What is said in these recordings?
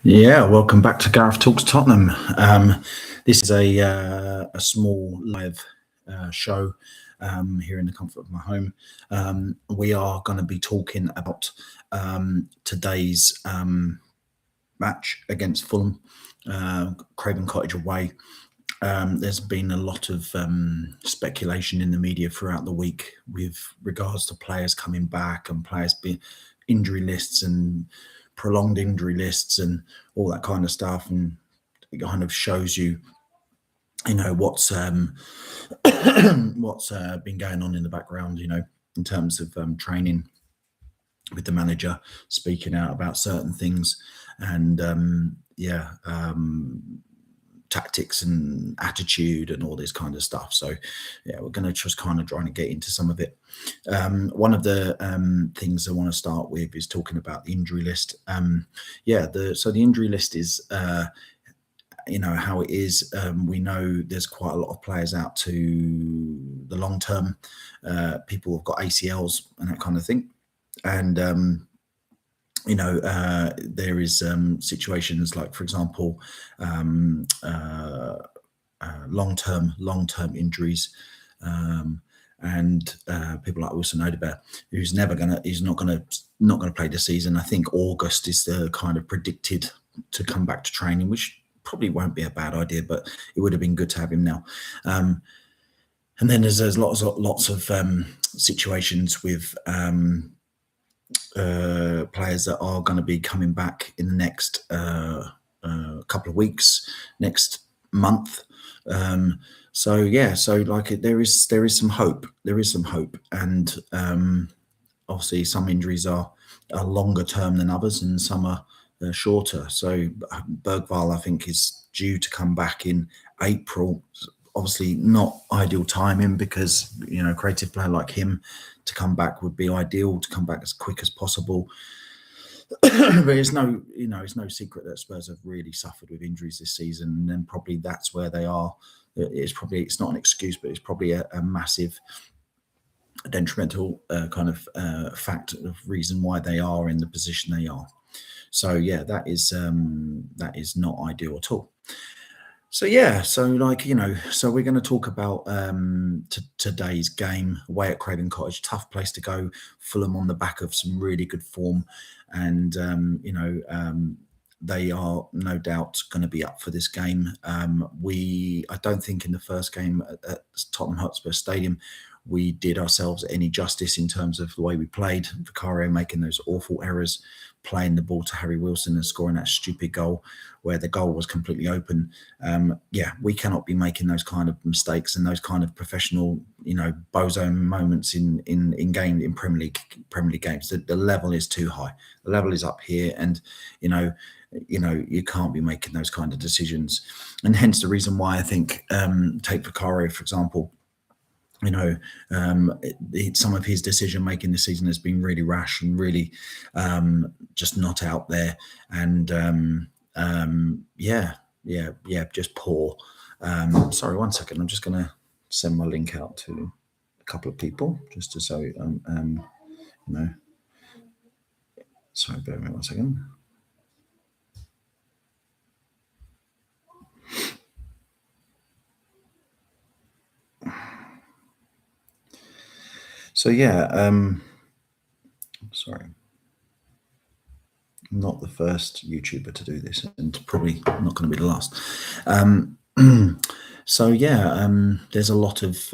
Yeah, welcome back to Gareth Talks Tottenham. This is a small live show here in the comfort of my home. We are going to be talking about today's match against Fulham, Craven Cottage away. There's been a lot of speculation in the media throughout the week with regards to players coming back and players being injury lists and prolonged injury lists and all that kind of stuff, and it kind of shows you what's what's been going on in the background, in terms of training, with the manager speaking out about certain things, and tactics and attitude and all this kind of stuff. So yeah, we're going to just kind of try and get into some of it. One of the things I want to start with is talking about the injury list. So the injury list is how it is. We know there's quite a lot of players out to the long term. People have got ACLs and that kind of thing, and there is situations like, for example, long-term injuries, and people like Wilson Odobert, who's not gonna play the season. I think August is the kind of predicted to come back to training, which probably won't be a bad idea, but it would have been good to have him now. And then there's lots of situations with players that are going to be coming back in the next couple of weeks, next month. So there is some hope. There is some hope, and obviously some injuries are longer term than others, and some are shorter. So Bergvall, I think, is due to come back in April. Obviously not ideal timing, because a creative player like him to come back would be ideal, to come back as quick as possible. But it's no secret that Spurs have really suffered with injuries this season, and then probably that's where they are. It's not an excuse, but it's probably a massive detrimental kind of fact of reason why they are in the position they are. So yeah, that is not ideal at all. So yeah, so we're going to talk about today's game away at Craven Cottage. Tough place to go. Fulham on the back of some really good form, and they are no doubt going to be up for this game. I don't think in the first game at Tottenham Hotspur Stadium we did ourselves any justice in terms of the way we played. Vicario making those awful errors, playing the ball to Harry Wilson and scoring that stupid goal where the goal was completely open. We cannot be making those kind of mistakes and those kind of professional, bozo moments in Premier League games. The level is too high. The level is up here, and you can't be making those kind of decisions. And hence the reason why I think, take Vicario, for example, some of his decision making this season has been really rash and really just not out there, and just poor. Sorry, 1 second. I'm just going to send my link out to a couple of people just to say, sorry, bear with me 1 second. So yeah, sorry, I'm not the first YouTuber to do this, and probably not going to be the last. There's a lot of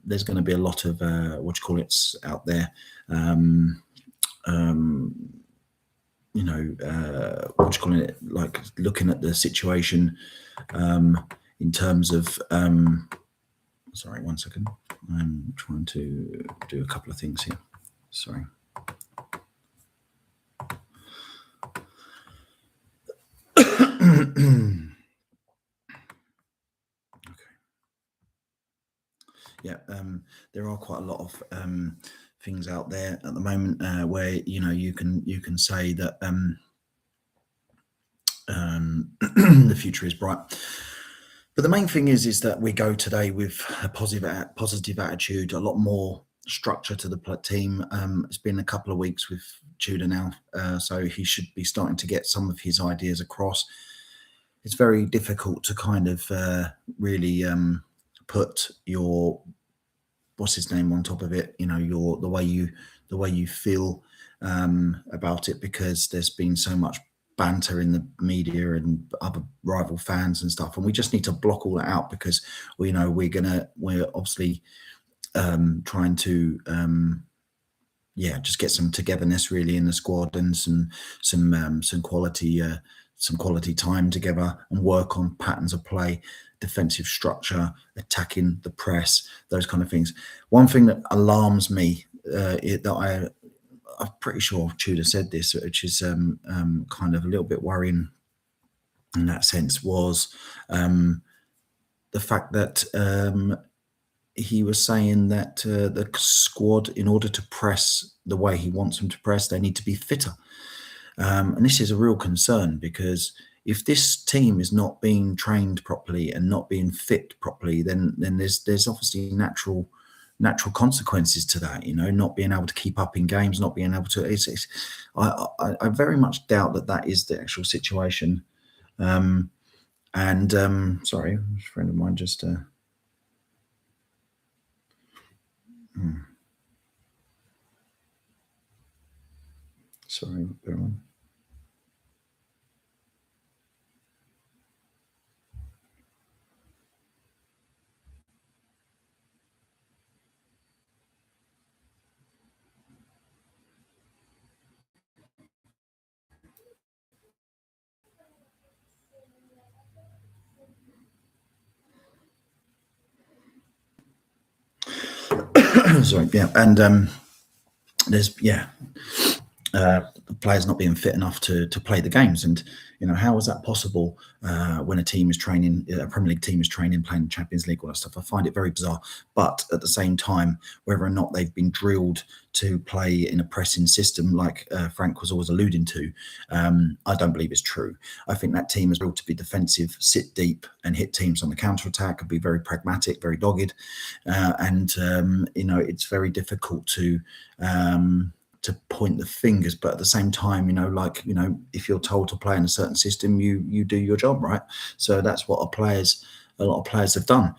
there's going to be a lot of out there. Like looking at the situation in terms of. Sorry, 1 second. I'm trying to do a couple of things here. Sorry. Okay. Yeah, there are quite a lot of things out there at the moment where you can say that the future is bright. But the main thing is that we go today with a positive attitude, a lot more structure to the team. It's been a couple of weeks with Tudor now, so he should be starting to get some of his ideas across. It's very difficult to kind of really put your what's his name on top of it. You know, your the way you feel about it, because there's been so much banter in the media and other rival fans and stuff, and we just need to block all that out, because we know we're obviously trying to just get some togetherness really in the squad, and some quality time together, and work on patterns of play, defensive structure, attacking the press, those kind of things. One thing that alarms me, I'm pretty sure Tudor said this, which is kind of a little bit worrying in that sense, was the fact that he was saying that the squad, in order to press the way he wants them to press, they need to be fitter. And this is a real concern, because if this team is not being trained properly and not being fit properly, then there's obviously natural consequences to that. You know, not being able to keep up in games, not being able to. I very much doubt that is the actual situation. Sorry, a friend of mine just. Sorry, everyone. Sorry, yeah, and there's the players not being fit enough to play the games, and you know, how is that possible when a team is training, a Premier League team is training, playing Champions League, all that stuff? I find it very bizarre. But at the same time, whether or not they've been drilled to play in a pressing system, like Frank was always alluding to, I don't believe it's true. I think that team is built to be defensive, sit deep, and hit teams on the counter attack, and be very pragmatic, very dogged, and you know, it's very difficult to point the fingers, but at the same time, you know, like, you know, if you're told to play in a certain system, you do your job, right? So that's what a lot of players have done.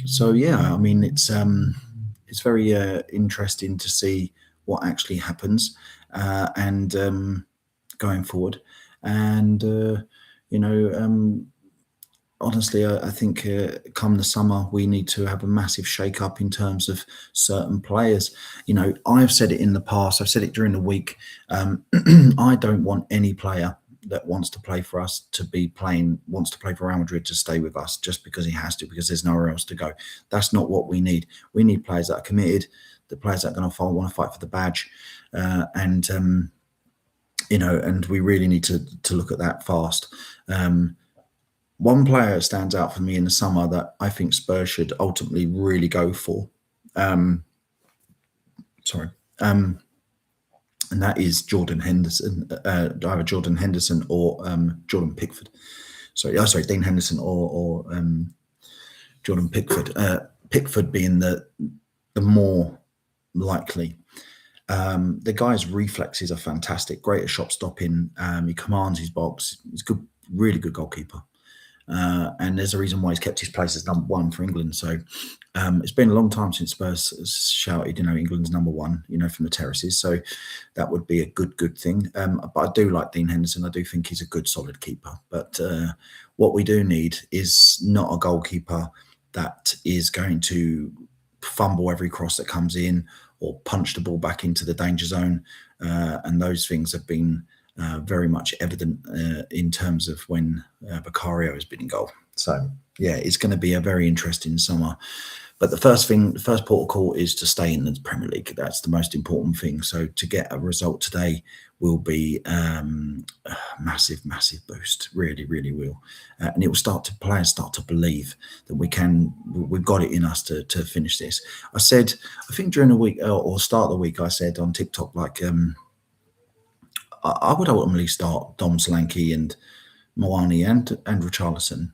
So yeah, I mean, it's very interesting to see what actually happens, and going forward, and you know, honestly, I think come the summer, we need to have a massive shake-up in terms of certain players. You know, I've said it in the past, I've said it during the week. I don't want any player that wants to play for us wants to play for Real Madrid to stay with us just because he has to, because there's nowhere else to go. That's not what we need. We need players that are committed, the players that are going to want to fight for the badge, and you know, and we really need to look at that fast. One player stands out for me in the summer that I think Spurs should ultimately really go for. And that is Jordan Henderson, either Jordan Henderson or Jordan Pickford. Sorry, Dean Henderson or Jordan Pickford. Pickford being the more likely. The guy's reflexes are fantastic. Great at shot stopping. He commands his box. He's good, really good goalkeeper. And there's a reason why he's kept his place as number one for England. So it's been a long time since Spurs shouted, you know, England's number one, you know, from the terraces. So that would be a good thing. But I do like Dean Henderson. I do think he's a good, solid keeper. But what we do need is not a goalkeeper that is going to fumble every cross that comes in or punch the ball back into the danger zone. And those things have been very much evident in terms of when Vicario has been in goal. So yeah, it's going to be a very interesting summer. But the first port of call is to stay in the Premier League. That's the most important thing. So to get a result today will be a massive boost. Really, really will. And it will players start to believe that we've got it in us to finish this. I think during the week or start of the week, I said on TikTok, like, I would ultimately start Dom Solanke and Moani and Richarlison,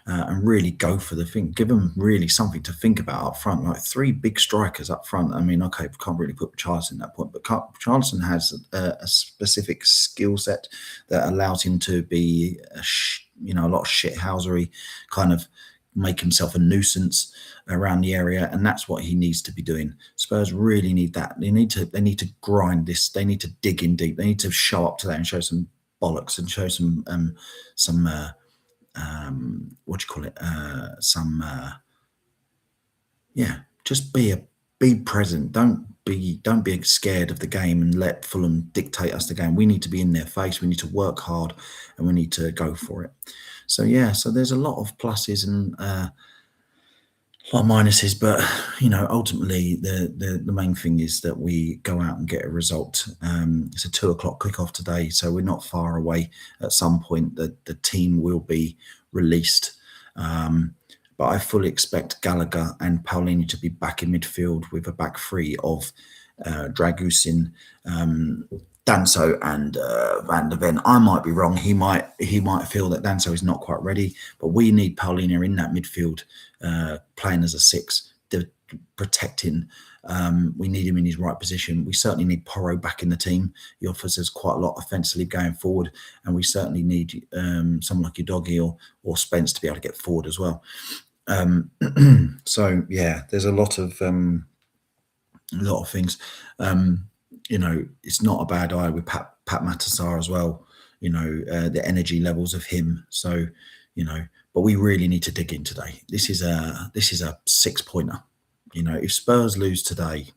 and really go for the thing. Give them really something to think about up front. Like 3 big strikers up front. I mean, okay, we can't really put Richarlison in that point, but Richarlison has a specific skill set that allows him to be, a lot of shithousery, kind of make himself a nuisance around the area, and that's what he needs to be doing. Spurs really need that. They need to grind this. They need to dig in deep. They need to show up today and show some bollocks and show some what do you call it? Just be present. Don't be scared of the game and let Fulham dictate us the game. We need to be in their face. We need to work hard, and we need to go for it. So there's a lot of pluses and a lot of minuses, but ultimately the main thing is that we go out and get a result. It's a 2:00 kickoff today, so we're not far away. At some point, the team will be released. But I fully expect Gallagher and Paulinho to be back in midfield with a back three of Dragusin, Danso, and Van de Ven. I might be wrong. He might feel that Danso is not quite ready, but we need Paulinho in that midfield, playing as a 6, protecting. We need him in his right position. We certainly need Porro back in the team. He offers us quite a lot offensively going forward, and we certainly need someone like Udogie or Spence to be able to get forward as well. So there's a lot of things. It's not a bad eye with Pat Matasar as well. The energy levels of him. So but we really need to dig in today. This is a 6-pointer. If Spurs lose today,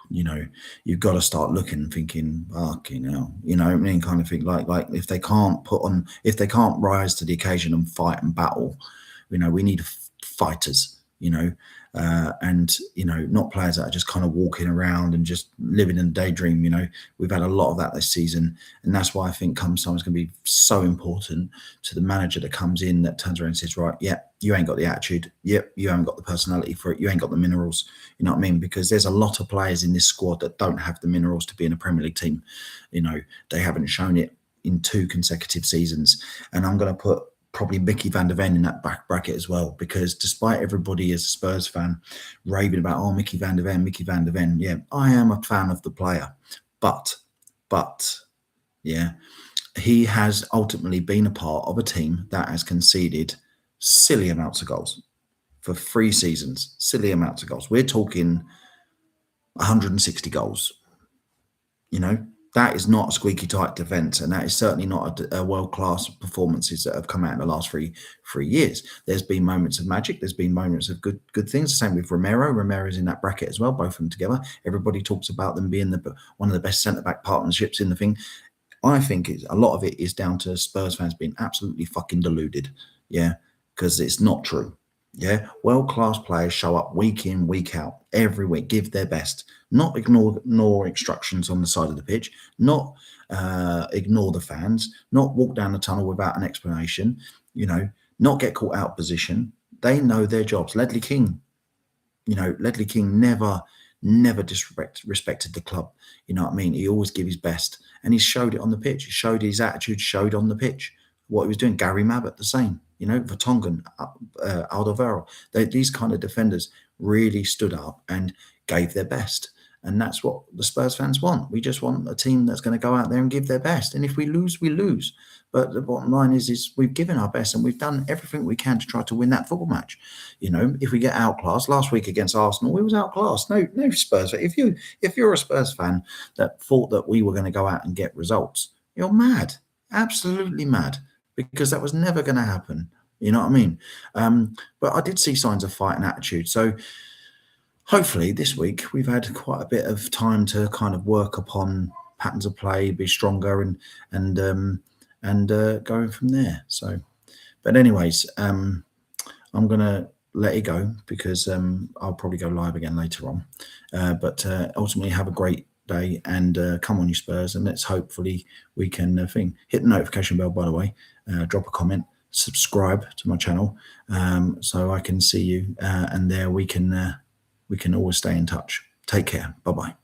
you've got to start looking and thinking, fucking hell, I mean, kind of thing. Like if they can't rise to the occasion and fight and battle, we need fighters, and not players that are just kind of walking around and just living in a daydream. We've had a lot of that this season, and that's why I think come time it's going to be so important to the manager that comes in, that turns around and says, right, you ain't got the attitude, you haven't got the personality for it, you ain't got the minerals. You know what I mean? Because there's a lot of players in this squad that don't have the minerals to be in a Premier League team. They haven't shown it in 2 consecutive seasons, and I'm going to put probably Mickey Van de Ven in that back bracket as well, because despite everybody as a Spurs fan raving about, Mickey Van de Ven, I am a fan of the player, but he has ultimately been a part of a team that has conceded silly amounts of goals for 3 seasons. Silly amounts of goals. We're talking 160 goals. That is not a squeaky tight defence, and that is certainly not a world-class performances that have come out in the last three years. There's been moments of magic. There's been moments of good things. The same with Romero. Romero's in that bracket as well, both of them together. Everybody talks about them being one of the best centre-back partnerships in the thing. I think a lot of it is down to Spurs fans being absolutely fucking deluded, because it's not true. World-class players show up week in, week out, every week, give their best, not ignore instructions on the side of the pitch, not ignore the fans, not walk down the tunnel without an explanation, not get caught out of position. They know their jobs. Ledley King never disrespected the club. You know what I mean? He always gave his best, and he showed it on the pitch. He showed his attitude, showed on the pitch what he was doing. Gary Mabbott, the same. Vertonghen, Alderweireld. These kind of defenders really stood up and gave their best. And that's what the Spurs fans want. We just want a team that's going to go out there and give their best. And if we lose, we lose. But the bottom line is we've given our best and we've done everything we can to try to win that football match. If we get outclassed, last week against Arsenal, we was outclassed. No Spurs. If you're a Spurs fan that thought that we were going to go out and get results, you're mad. Absolutely mad. Because that was never going to happen. You know what I mean? But I did see signs of fight and attitude. So hopefully this week we've had quite a bit of time to kind of work upon patterns of play, be stronger, and going from there. So, but anyways, I'm going to let it go because I'll probably go live again later on. But ultimately, have a great day and come on, you Spurs, and let's hopefully we can hit the notification bell, by the way. Drop a comment, subscribe to my channel, so I can see you, and there we can always stay in touch. Take care. Bye bye.